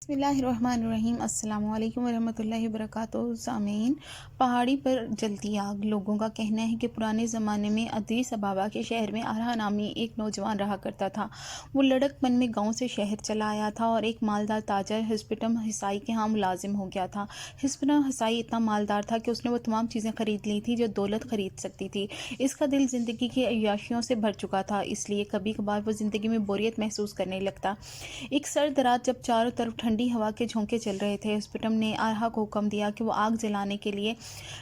بسم اللہ الرحمن الرحیم۔ السلام علیکم ورحمۃ اللہ وبرکاتہ۔ سامعین، پہاڑی پر جلتی آگ۔ لوگوں کا کہنا ہے کہ پرانے زمانے میں ادریس ابابا کے شہر میں آرہا نامی ایک نوجوان رہا کرتا تھا۔ وہ لڑک پن میں گاؤں سے شہر چلا آیا تھا اور ایک مالدار تاجر ہسپٹم ہسائی کے ہاں ملازم ہو گیا تھا۔ ہسپٹم ہسائی اتنا مالدار تھا کہ اس نے وہ تمام چیزیں خرید لی تھی جو دولت خرید سکتی تھی۔ اس کا دل زندگی کی عیاشیوں سے بھر چکا تھا، اس لیے کبھی کبھار وہ زندگی میں بوریت محسوس کرنے لگتا۔ ایک سرد رات جب چاروں طرف ٹھنڈی ہوا کے جھونکے چل رہے تھے، ہسپٹم نے آرہا کو حکم دیا کہ وہ آگ جلانے کے لیے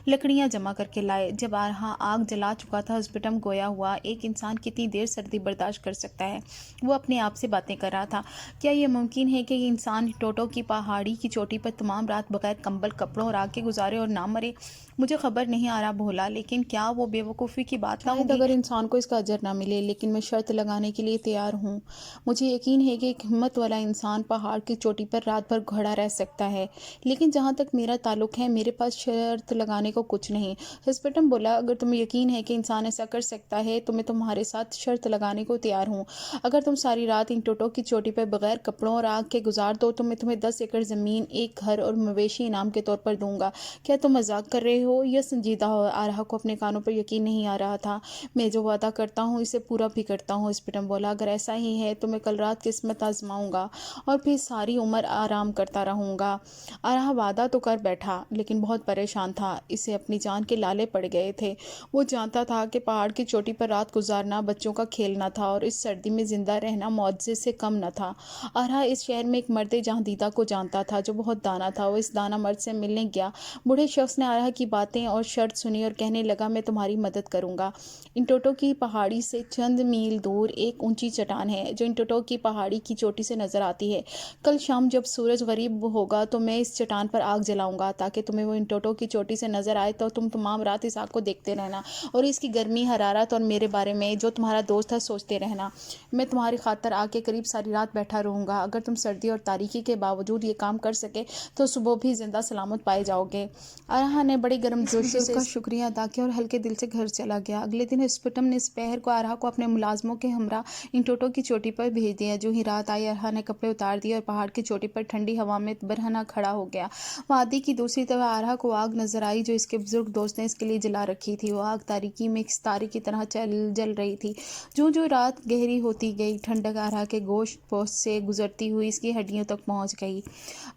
لکڑیاں جمع کر کے لائے۔ جب آرہا آگ جلا چکا تھا، ہسپٹم گویا ہوا ایک انسان کتنی دیر سردی برداشت کر سکتا ہے۔ وہ اپنے آپ سے باتیں کر رہا تھا، کیا یہ ممکن ہے کہ یہ انسان ٹوٹو کی پہاڑی کی چوٹی پر تمام رات بغیر کمبل، کپڑوں اور آگ کے گزارے اور نہ مرے؟ مجھے خبر نہیں آ رہا بھولا، لیکن کیا وہ بے وقوفی کی بات نہ ہوگی؟ اگر انسان کو اس کا اجر نہ ملے، لیکن میں شرط لگانے کے لیے تیار ہوں۔ مجھے یقین ہے کہ ایک ہمت والا انسان پہاڑ کی چوٹی پر رات بھر کھڑا رہ سکتا ہے، لیکن جہاں تک میرا تعلق ہے، میرے پاس شرط لگانے کو کچھ نہیں۔ ہسپٹم بولا، اگر تمہیں یقین ہے کہ انسان ایسا کر سکتا ہے تو میں تمہارے ساتھ شرط لگانے کو تیار ہوں۔ اگر تم ساری رات ان ٹوٹو کی چوٹی پر بغیر کپڑوں اور آگ کے گزار دو تو میں تمہیں 10 ایکڑ زمین، ایک گھر اور مویشی انعام کے طور پر دوں گا۔ کیا تم مذاق کر رہے ہو یا سنجیدہ ہو؟ آرہا کو اپنے کانوں پر یقین نہیں آ رہا تھا۔ میں جو وعدہ کرتا ہوں اسے پورا بھی کرتا ہوں، ہسپٹم بولا۔ اگر ایسا ہی ہے تو میں کل رات قسمت آزماؤں گا اور پھر ساری عمر آرام کرتا رہوں گا۔ آرہا وعدہ تو کر بیٹھا، لیکن بہت پریشان تھا۔ اسے اپنی جان کے لالے پڑ گئے تھے۔ وہ جانتا تھا کہ پہاڑ کی چوٹی پر رات گزارنا بچوں کا کھیل نہ تھا اور اس سردی میں زندہ رہنا معجزے سے کم نہ تھا۔ آرہا اس شہر میں ایک مرد جہاں دیدہ کو جانتا تھا جو بہت دانا تھا۔ وہ اس دانا مرد سے ملنے گیا۔ بوڑھے شخص نے آرہا کی باتیں اور شرط سنی اور کہنے لگا، میں تمہاری مدد کروں گا۔ انٹوٹو کی پہاڑی سے چند میل دور ایک اونچی چٹان ہے جو انٹوٹو کی پہاڑی کی چوٹی سے نظر آتی ہے۔ کل شام جب سورج غروب ہوگا تو میں اس چٹان پر آگ جلاؤں گا تاکہ تمہیں وہ انٹوٹو کی چوٹی سے نظر آئے تو تم تمام رات اس آگ کو دیکھتے رہنا اور اس کی گرمی، حرارت اور میرے بارے میں جو تمہارا دوست ہے سوچتے رہنا۔ میں تمہاری خاطر آگ کے قریب ساری رات بیٹھا رہوں گا۔ اگر تم سردی اور تاریکی کے باوجود یہ کام کر سکے تو صبح بھی زندہ سلامت پائے جاؤ گے۔ آرہا نے بڑے گرم جوشی سے اس کا شکریہ ادا کیا اور ہلکے دل سے گھر چلا گیا۔ اگلے دن ہسپٹم نے سپہر کو آرہا کو اپنے ملازموں کے ہمراہ انٹوٹو کی چوٹی پر بھیج دیا۔ جو ہی رات آئی، آرہا نے کپڑے اتار دیے اور پہاڑ کی چوٹی پر ٹھنڈی ہوا میں برہنہ کھڑا ہو گیا۔ وادی کی دوسری طرف آرہا کو آگ نظر آئی جو اس کے بزرگ دوست نے اس کے لیے جلا رکھی تھی۔ وہ آگ تاریکی میں ایک ستارے کی طرح جل رہی تھی۔ جو رات گہری ہوتی گئی، ٹھنڈک آرہا کے گوشت پوست سے گزرتی ہوئی اس کی ہڈیوں تک پہنچ گئی۔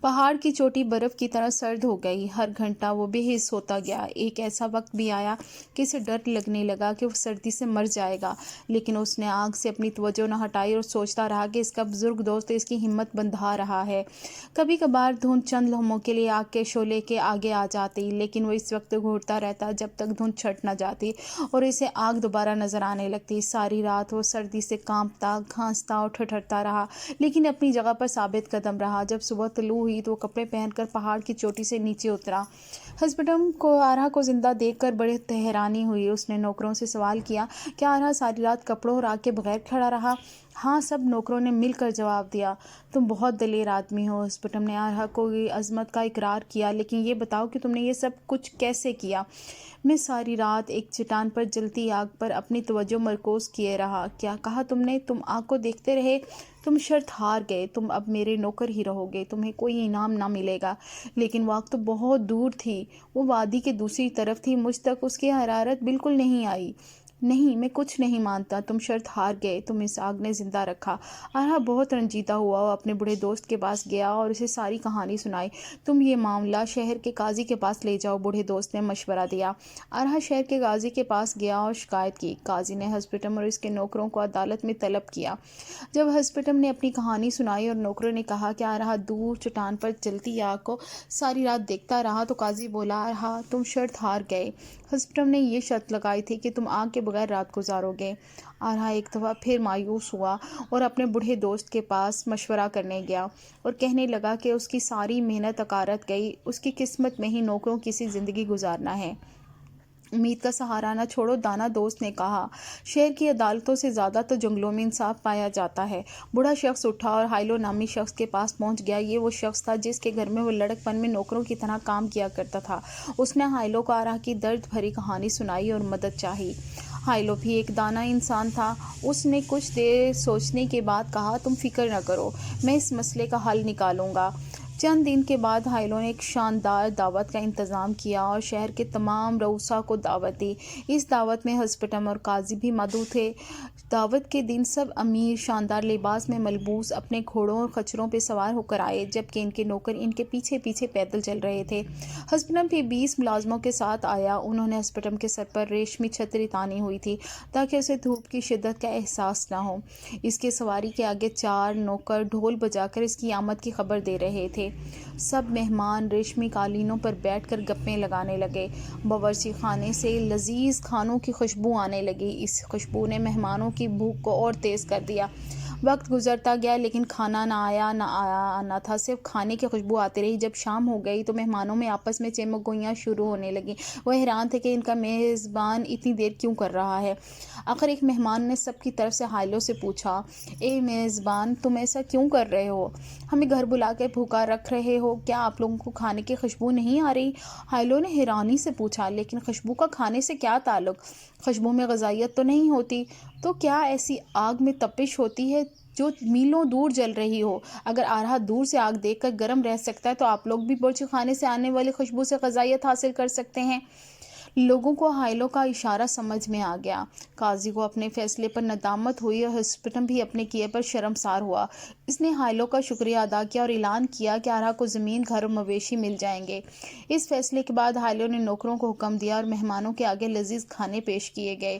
پہاڑ کی چوٹی برف کی طرح سرد ہو گئی۔ ہر گھنٹہ وہ بے حس ہوتا گیا۔ ایک ایسا وقت بھی آیا کہ اسے ڈر لگنے لگا کہ وہ سردی سے مر جائے گا، لیکن اس نے آگ سے اپنی توجہ نہ ہٹائی اور سوچتا رہا کہ اس کا بزرگ دوست اس کی ہمت بندھا رہا ہے۔ کبھی کبھار دھند چند لمحوں کے لیے آگ کے شعلے کے آگے آ جاتی، لیکن وہ اس وقت گھورتا رہتا جب تک دھند چھٹ نہ جاتی اور اسے آگ دوبارہ نظر آنے لگتی۔ ساری رات وہ سردی سے کانپتا، کھانستا اور ٹھٹھرتا رہا، لیکن اپنی جگہ پر ثابت قدم رہا۔ جب صبح طلوع ہوئی تو وہ کپڑے پہن کر پہاڑ کی چوٹی سے نیچے اترا۔ ہسپٹم کو آرہا کو زندہ دیکھ کر بڑی حیرانی ہوئی۔ اس نے نوکروں سے سوال کیا، کیا آرہا ساری رات کپڑوں اور آگ کے بغیر کھڑا رہا؟ ہاں، سب نوکروں نے مل کر جواب دیا۔ تم بہت دلیر آدمی ہو۔ ہسپٹم نے آرہا کو عظمت کا اقرار کیا، لیکن یہ بتاؤ کہ تم نے یہ سب کچھ کیسے کیا؟ میں ساری رات ایک چٹان پر جلتی آگ پر اپنی توجہ مرکوز کیے رہا۔ کیا کہا تم نے؟ تم آگ کو دیکھتے رہے؟ تم شرط ہار گئے۔ تم اب میرے نوکر ہی رہو گے۔ تمہیں کوئی انعام نہ ملے گا۔ لیکن وہ آگ تو بہت دور تھی، وہ وادی کے دوسری طرف تھی، مجھ تک اس کی حرارت بالکل نہیں آئی۔ نہیں، میں کچھ نہیں مانتا۔ تم شرط ہار گئے۔ تم اس آگ نے زندہ رکھا۔ آرہا بہت رنجیدہ ہوا۔ وہ اپنے بوڑھے دوست کے پاس گیا اور اسے ساری کہانی سنائی۔ تم یہ معاملہ شہر کے قاضی کے پاس لے جاؤ، بوڑھے دوست نے مشورہ دیا۔ آرہا شہر کے قاضی کے پاس گیا اور شکایت کی۔ قاضی نے ہسپٹم اور اس کے نوکروں کو عدالت میں طلب کیا۔ جب ہسپٹم نے اپنی کہانی سنائی اور نوکروں نے کہا کہ آرہا دور چٹان پر جلتی آگ کو ساری رات دیکھتا رہا تو قاضی بولا، آرہا تم شرط ہار گئے۔ ہسپٹم نے یہ شرط لگائی تھی کہ تم آگ کے بغیر رات گزارو گے۔ آرہا ایک دفعہ پھر مایوس ہوا اور اپنے بوڑھے دوست کے پاس مشورہ کرنے گیا اور کہنے لگا کہ اس کی ساری محنت اکارت گئی۔ اس کی قسمت میں ہی نوکروں کی سی زندگی گزارنا ہے۔ امید کا سہارا نہ چھوڑو، دانا دوست نے کہا۔ شہر کی عدالتوں سے زیادہ تو جنگلوں میں انصاف پایا جاتا ہے۔ بوڑھا شخص اٹھا اور ہائلو نامی شخص کے پاس پہنچ گیا۔ یہ وہ شخص تھا جس کے گھر میں وہ لڑک پن میں نوکروں کی طرح کام کیا کرتا تھا۔ اس نے ہائلو کو آرہا کی درد بھری کہانی سنائی اور مدد چاہی۔ ہائلو بھی ایک دانا انسان تھا۔ اس نے کچھ دیر سوچنے کے بعد کہا، تم فکر نہ کرو، میں اس مسئلے کا حل نکالوں گا۔ چند دن کے بعد حائلوں نے ایک شاندار دعوت کا انتظام کیا اور شہر کے تمام رؤسا کو دعوت دی۔ اس دعوت میں ہسپٹم اور قاضی بھی مدعو تھے۔ دعوت کے دن سب امیر شاندار لباس میں ملبوس اپنے گھوڑوں اور خچروں پہ سوار ہو کر آئے، جبکہ ان کے نوکر ان کے پیچھے پیچھے پیدل چل رہے تھے۔ ہسپٹم بھی 20 ملازموں کے ساتھ آیا۔ انہوں نے ہسپٹم کے سر پر ریشمی چھتری تانی ہوئی تھی تاکہ اسے دھوپ کی شدت کا احساس نہ ہو۔ اس کے سواری کے آگے 4 نوکر ڈھول بجا کر اس کی آمد کی خبر دے رہے تھے۔ سب مہمان ریشمی قالینوں پر بیٹھ کر گپیں لگانے لگے۔ باورچی خانے سے لذیذ کھانوں کی خوشبو آنے لگی۔ اس خوشبو نے مہمانوں کی بھوک کو اور تیز کر دیا۔ وقت گزرتا گیا لیکن کھانا نہ آنا تھا، صرف کھانے کی خوشبو آتی رہی۔ جب شام ہو گئی تو مہمانوں میں آپس میں چہمک گوئیاں شروع ہونے لگیں۔ وہ حیران تھے کہ ان کا میزبان اتنی دیر کیوں کر رہا ہے۔ آخر ایک مہمان نے سب کی طرف سے حائلوں سے پوچھا، اے میزبان، تم ایسا کیوں کر رہے ہو؟ ہمیں گھر بلا کے بھوکا رکھ رہے ہو، کیا آپ لوگوں کو کھانے کی خوشبو نہیں آ رہی؟ حائلوں نے حیرانی سے پوچھا، لیکن خوشبو کا کھانے سے کیا تعلق؟ خوشبو میں غذائیت تو نہیں ہوتی، تو کیا ایسی آگ میں تپش ہوتی ہے جو میلوں دور جل رہی ہو؟ اگر آرہا دور سے آگ دیکھ کر گرم رہ سکتا ہے تو آپ لوگ بھی باورچی خانے سے آنے والی خوشبو سے غذائیت حاصل کر سکتے ہیں۔ لوگوں کو حائلوں کا اشارہ سمجھ میں آ گیا۔ قاضی کو اپنے فیصلے پر ندامت ہوئی اور ہسپٹم بھی اپنے کیے پر شرمسار ہوا۔ اس نے حائلوں کا شکریہ ادا کیا اور اعلان کیا کہ آرہا کو زمین، گھر اور مویشی مل جائیں گے۔ اس فیصلے کے بعد حائلوں نے نوکروں کو حکم دیا اور مہمانوں کے آگے لذیذ کھانے پیش کیے گئے۔